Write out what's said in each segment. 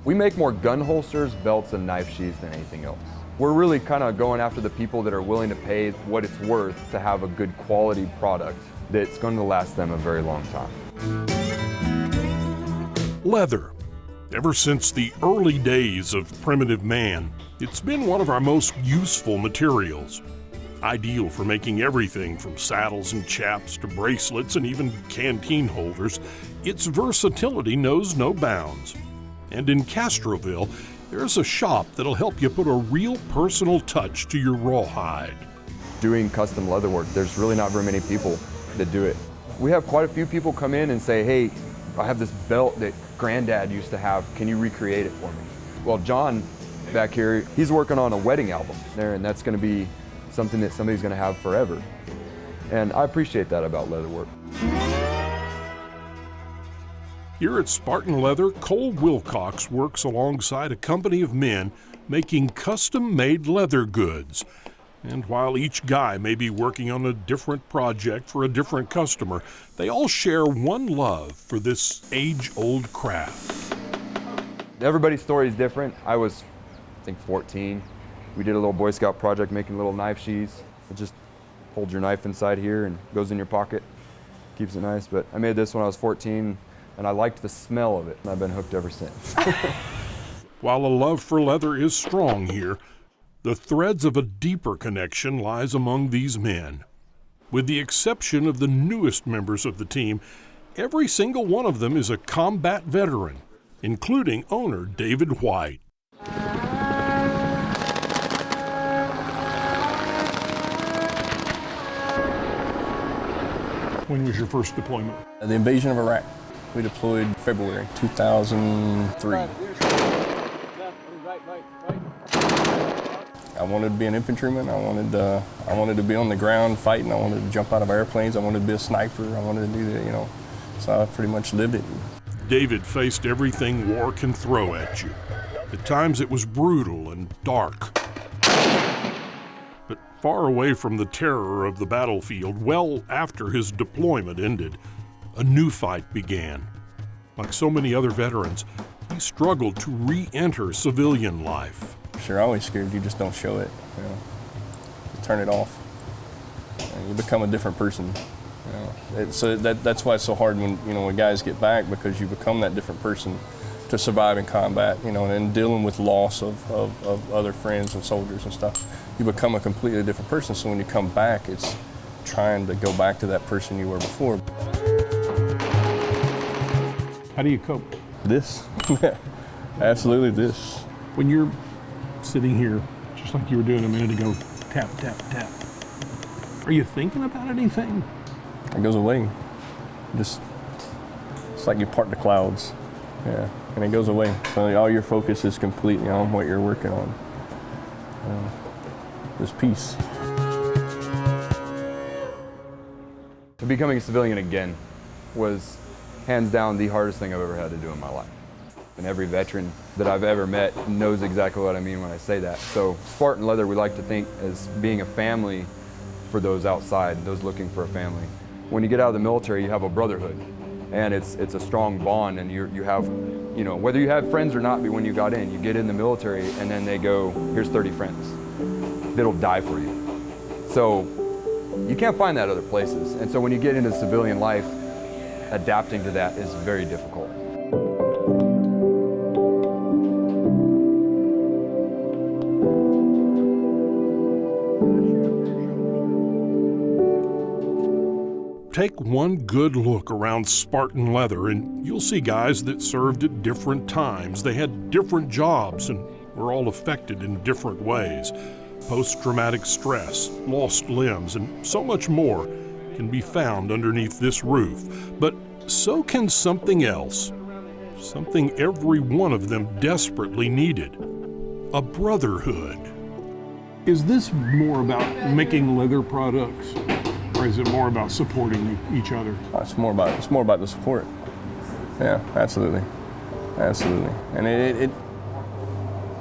We make more gun holsters, belts, and knife sheaths than anything else. We're really kind of going after the people that are willing to pay what it's worth to have a good quality product that's going to last them a very long time. Leather. Ever since the early days of primitive man, it's been one of our most useful materials. Ideal for making everything from saddles and chaps to bracelets and even canteen holders, its versatility knows no bounds. And in Castroville, there's a shop that'll help you put a real personal touch to your rawhide. Doing custom leatherwork, there's really not very many people that do it. We have quite a few people come in and say, hey, I have this belt that Granddad used to have, can you recreate it for me? Well, John back here, he's working on a wedding album there, and that's gonna be something that somebody's gonna have forever. And I appreciate that about leatherwork. Here at Spartan Leather, Cole Wilcox works alongside a company of men making custom-made leather goods. And while each guy may be working on a different project for a different customer, they all share one love for this age-old craft. Everybody's story is different. I was, I think, 14. We did a little Boy Scout project making little knife sheaths. It just holds your knife inside here and goes in your pocket, keeps it nice. But I made this when I was 14, and I liked the smell of it, and I've been hooked ever since. While a love for leather is strong here, the threads of a deeper connection lies among these men. With the exception of the newest members of the team, every single one of them is a combat veteran, including owner David White. When was your first deployment? The invasion of Iraq. We deployed February 2003. I wanted to be an infantryman. I wanted to be on the ground fighting. I wanted to jump out of airplanes. I wanted to be a sniper. I wanted to do that, you know. So I pretty much lived it. David faced everything war can throw at you. At times it was brutal and dark. But far away from the terror of the battlefield, well after his deployment ended, a new fight began. Like so many other veterans, he struggled to re-enter civilian life. You're always scared, you just don't show it. You know. You turn it off. And you become a different person. You know. So that's why it's so hard when guys get back, because you become that different person to survive in combat, you know, and dealing with loss of other friends and soldiers and stuff. You become a completely different person, so when you come back, it's trying to go back to that person you were before. How do you cope? This. Absolutely this. When you're sitting here, just like you were doing a minute ago, tap, tap, tap, are you thinking about anything? It goes away. It's like you part the clouds. Yeah, and it goes away. So all your focus is completely on what you're working on. There's peace. Becoming a civilian again was hands down the hardest thing I've ever had to do in my life. And every veteran that I've ever met knows exactly what I mean when I say that. So Spartan Leather, we like to think as being a family for those outside, those looking for a family. When you get out of the military, you have a brotherhood. And it's a strong bond, and you have, you know, whether you had friends or not, but when you got in, you get in the military, and then they go, here's 30 friends that'll die for you. So you can't find that other places. And so when you get into civilian life, adapting to that is very difficult. Take one good look around Spartan Leather and you'll see guys that served at different times. They had different jobs and were all affected in different ways. Post-traumatic stress, lost limbs, and so much more can be found underneath this roof. But so can something else, something every one of them desperately needed, a brotherhood. Is this more about making leather products? Or is it more about supporting each other? It's more about the support. Yeah, absolutely, absolutely. And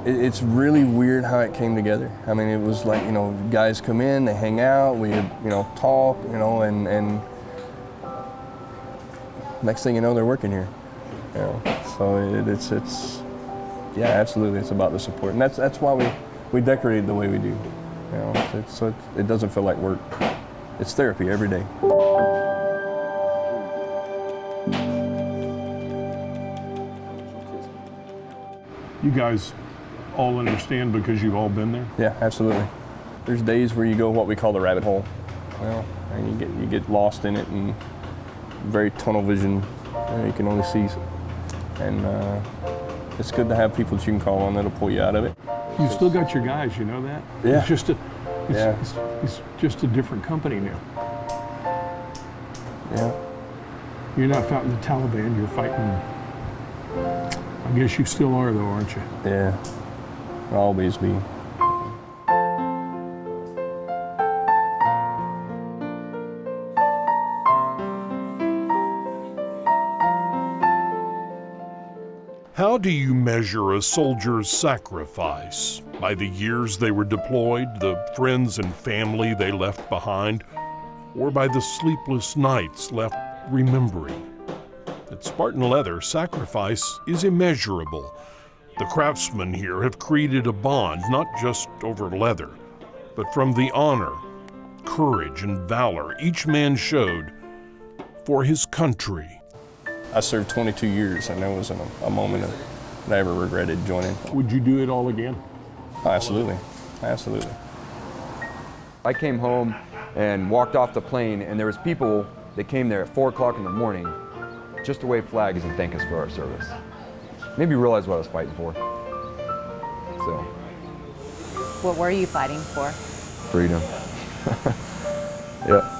it's really weird how it came together. I mean, it was like, you know, guys come in, they hang out, we, you know, talk, you know, and next thing you know, they're working here. You know, so Yeah, absolutely. It's about the support, and that's why we decorate the way we do. You know, so it doesn't feel like work. It's therapy every day. You guys all understand because you've all been there? Yeah, absolutely. There's days where you go what we call the rabbit hole, and you get lost in it and very tunnel vision. You can only see, and it's good to have people that you can call on that'll pull you out of it. You've still got your guys, you know that? Yeah. It's just a different company now. Yeah. You're not fighting the Taliban, you're fighting. I guess you still are though, aren't you? Yeah. I'll always be. How do you measure a soldier's sacrifice? By the years they were deployed, the friends and family they left behind, or by the sleepless nights left remembering? At Spartan Leather, sacrifice is immeasurable. The craftsmen here have created a bond not just over leather, but from the honor, courage, and valor each man showed for his country. I served 22 years, and there wasn't a moment that I ever regretted joining. Would you do it all again? Oh, absolutely. Absolutely. I came home and walked off the plane, and there was people that came there at 4 o'clock in the morning just to wave flags and thank us for our service. Maybe realize what I was fighting for. So. What were you fighting for? Freedom. Yeah.